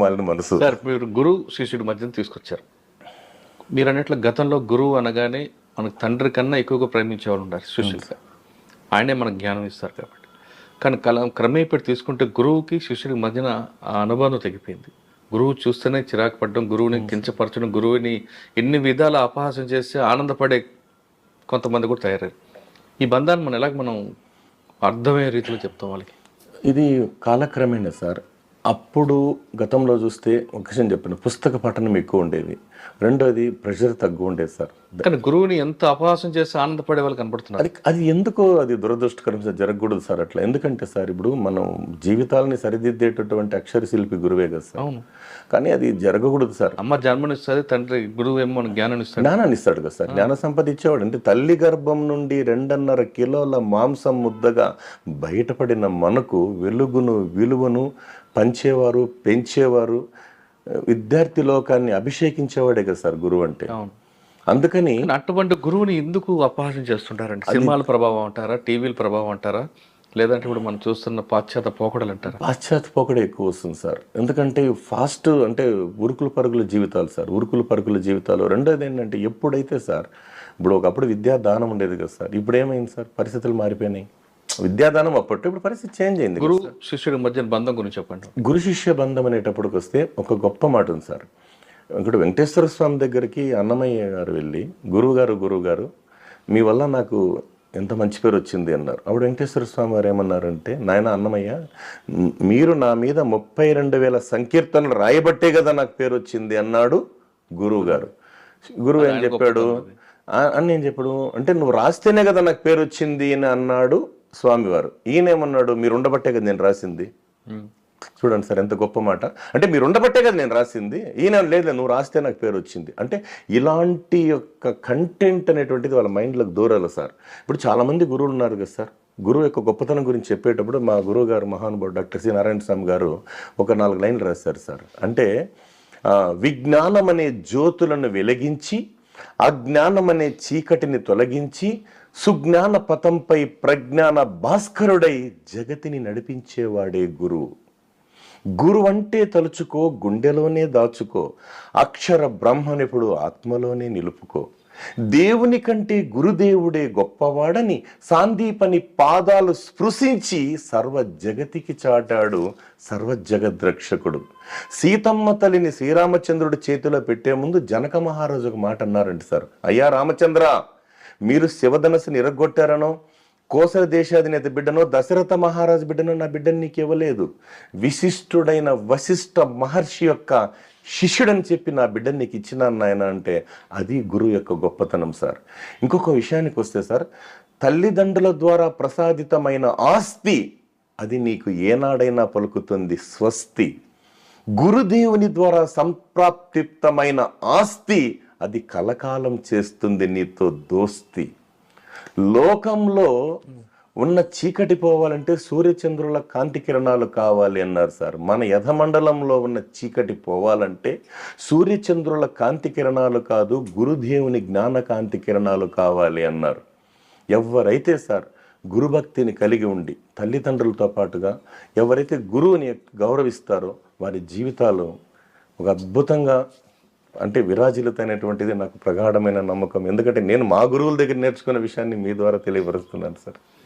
మాలిన మనసు. సార్ మీరు గురువు శిష్యుడి మధ్యన తీసుకొచ్చారు. మీరు అన్నట్లు గతంలో గురువు అనగానే మనకు తండ్రి కన్నా ఎక్కువగా ప్రేమించేవాళ్ళు ఉంటారు శిష్యులుగా. ఆయనే మనకు జ్ఞానం ఇస్తారు కాబట్టి. కానీ క్రమేపటి తీసుకుంటే గురువుకి శిష్యుడికి మధ్యన ఆ అనుబంధం తెగిపోయింది. గురువు చూస్తేనే చిరాకు పడడం, గురువుని కించపరచడం, గురువుని ఎన్ని విధాల అపహాసం చేస్తే ఆనందపడే కొంతమంది కూడా తయారయ్యారు. ఈ బంధాన్ని మనం అర్థమయ్యే రీతిలో చెప్తాం వాళ్ళకి. ఇది కాలక్రమేణా సార్. అప్పుడు గతంలో చూస్తే ఒక విషయం చెప్పిన, పుస్తక పఠనం ఎక్కువ ఉండేది. రెండోది ప్రెషర్ తక్కువ ఉండేది సార్. కానీ గురువుని ఎంత అపహాసం చేస్తే ఆనందపడే వాళ్ళు కనపడుతున్నారు. అది ఎందుకో అది దురదృష్టకరం సార్, జరగకూడదు సార్ అట్లా. ఎందుకంటే సార్ ఇప్పుడు మనం జీవితాలని సరిదిద్దేటటువంటి అక్షర శిల్పి గురువే కదా సార్. అవును. కానీ అది జరగకూడదు సార్. అమ్మ జన్మనిస్తుంది, తండ్రి గురువు ఏమో మనకు జ్ఞానాన్ని ఇస్తాడు. జ్ఞానాన్ని ఇస్తాడు కదా సార్. జ్ఞాన సంపద ఇచ్చేవాడు. అంటే తల్లి గర్భం నుండి 2.5 కిలోల మాంసం ముద్దగా బయటపడిన మనకు వెలుగును విలువను పంచేవారు, పెంచేవారు, విద్యార్థి లోకాన్ని అభిషేకించేవాడే కదా సార్ గురువు అంటే. అందుకని అటువంటి గురువుని ఎందుకు అపహాసం చేస్తుంటారండి? సినిమాల ప్రభావం అంటారా, టీవీల ప్రభావం అంటారా, లేదంటే ఇప్పుడు మనం చూస్తున్న పాశ్చాత్య పోకడలు అంటారా? పాశ్చాత్య పోకడే ఎక్కువ వస్తుంది సార్. ఎందుకంటే ఫాస్ట్ అంటే ఉరుకులు పరుగుల జీవితాలు సార్, ఉరుకులు పరుగుల జీవితాలు. రెండోది ఏంటంటే ఎప్పుడైతే సార్ ఇప్పుడు ఒకప్పుడు విద్యాదానం ఉండేది కదా సార్. ఇప్పుడు ఏమైంది సార్, పరిస్థితులు మారిపోయినాయి. విద్యాదానం అప్పట్లో, ఇప్పుడు పరిస్థితి చేంజ్ అయింది. గురువు శిష్యుడి మధ్య బంధం గురించి చెప్పండి. గురు శిష్య బంధం అనేటప్పటికి వస్తే ఒక గొప్ప మాట ఉంది సార్. ఇక్కడ వెంకటేశ్వర స్వామి దగ్గరికి అన్నమయ్య గారు వెళ్ళి, గురువు గారు మీ వల్ల నాకు ఎంత మంచి పేరు వచ్చింది అన్నారు. అప్పుడు వెంకటేశ్వర స్వామి వారు ఏమన్నారంటే, నాయన అన్నమయ్య, మీరు నా మీద 32,000 సంకీర్తనలు రాయబట్టే కదా నాకు పేరు వచ్చింది అన్నాడు గురువు గారు. గురువు ఏం చెప్పాడు అని నేను చెప్పాడు అంటే, నువ్వు రాస్తేనే కదా నాకు పేరు వచ్చింది అని అన్నాడు స్వామివారు. ఈయనేమన్నాడు, మీరు ఉండబట్టే కదా నేను రాసింది. చూడండి సార్ ఎంత గొప్ప మాట. అంటే మీరు ఉండబట్టే కదా నేను రాసింది. ఈయన లేదు, నువ్వు రాస్తే నాకు పేరు వచ్చింది. అంటే ఇలాంటి యొక్క కంటెంట్ అనేటువంటిది వాళ్ళ మైండ్లోకి దూరాలి సార్. ఇప్పుడు చాలామంది గురువులు ఉన్నారు కదా సార్. గురువు యొక్క గొప్పతనం గురించి చెప్పేటప్పుడు మా గురువు గారు మహానుభావుడు డాక్టర్ సి నారాయణ స్వామి గారు ఒక 4 లైన్లు రాశారు సార్. అంటే విజ్ఞానం అనే జ్యోతులను వెలిగించి, అజ్ఞానం అనే చీకటిని తొలగించి, సుజ్ఞాన పథంపై ప్రజ్ఞాన భాస్కరుడై జగతిని నడిపించేవాడే గురువు. గురువు అంటే తలుచుకో, గుండెలోనే దాచుకో, అక్షర బ్రహ్మనిపుడు ఆత్మలోనే నిలుపుకో. దేవుని కంటే గురుదేవుడే గొప్పవాడని సాందీపని పాదాలు స్పృశించి సర్వ జగతికి చాటాడు సర్వ జగద్రక్షకుడు. సీతమ్మ తల్లిని శ్రీరామచంద్రుడి చేతిలో పెట్టే ముందు జనక మహారాజు ఒక మాట అన్నారంట సార్. అయ్యా రామచంద్ర, మీరు శివధనస్సుని ఇరగొట్టారనో, కోసల దేశాధినేత బిడ్డనో, దశరథ మహారాజు బిడ్డనో నా బిడ్డను నీకు ఇవ్వలేదు. విశిష్టుడైన వశిష్ఠ మహర్షి యొక్క శిష్యుడని చెప్పి నా బిడ్డను నీకు ఇచ్చినాను నాయన అంటే అది గురువు యొక్క గొప్పతనం సార్. ఇంకొక విషయానికి వస్తే సార్, తల్లిదండ్రుల ద్వారా ప్రసాదితమైన ఆస్తి అది నీకు ఏనాడైనా పలుకుతుంది స్వస్తి. గురుదేవుని ద్వారా సంప్రాప్తిప్తమైన ఆస్తి అది కలకాలం చేస్తుంది నీతో దోస్తి. లోకంలో ఉన్న చీకటి పోవాలంటే సూర్యచంద్రుల కాంతి కిరణాలు కావాలి అన్నారు సార్. మన యథమండలంలో ఉన్న చీకటి పోవాలంటే సూర్యచంద్రుల కాంతి కిరణాలు కాదు, గురుదేవుని జ్ఞాన కాంతి కిరణాలు కావాలి అన్నారు. ఎవరైతే సార్ గురుభక్తిని కలిగి ఉండి తల్లిదండ్రులతో పాటుగా ఎవరైతే గురువుని గౌరవిస్తారో వారి జీవితాలు ఒక అద్భుతంగా అంటే విరాజిల్లుతైనటువంటిది నాకు ప్రగాఢమైన నమ్మకం. ఎందుకంటే నేను మా గురువుల దగ్గర నేర్చుకున్న విషయాన్ని మీ ద్వారా తెలియపరుస్తున్నాను సార్.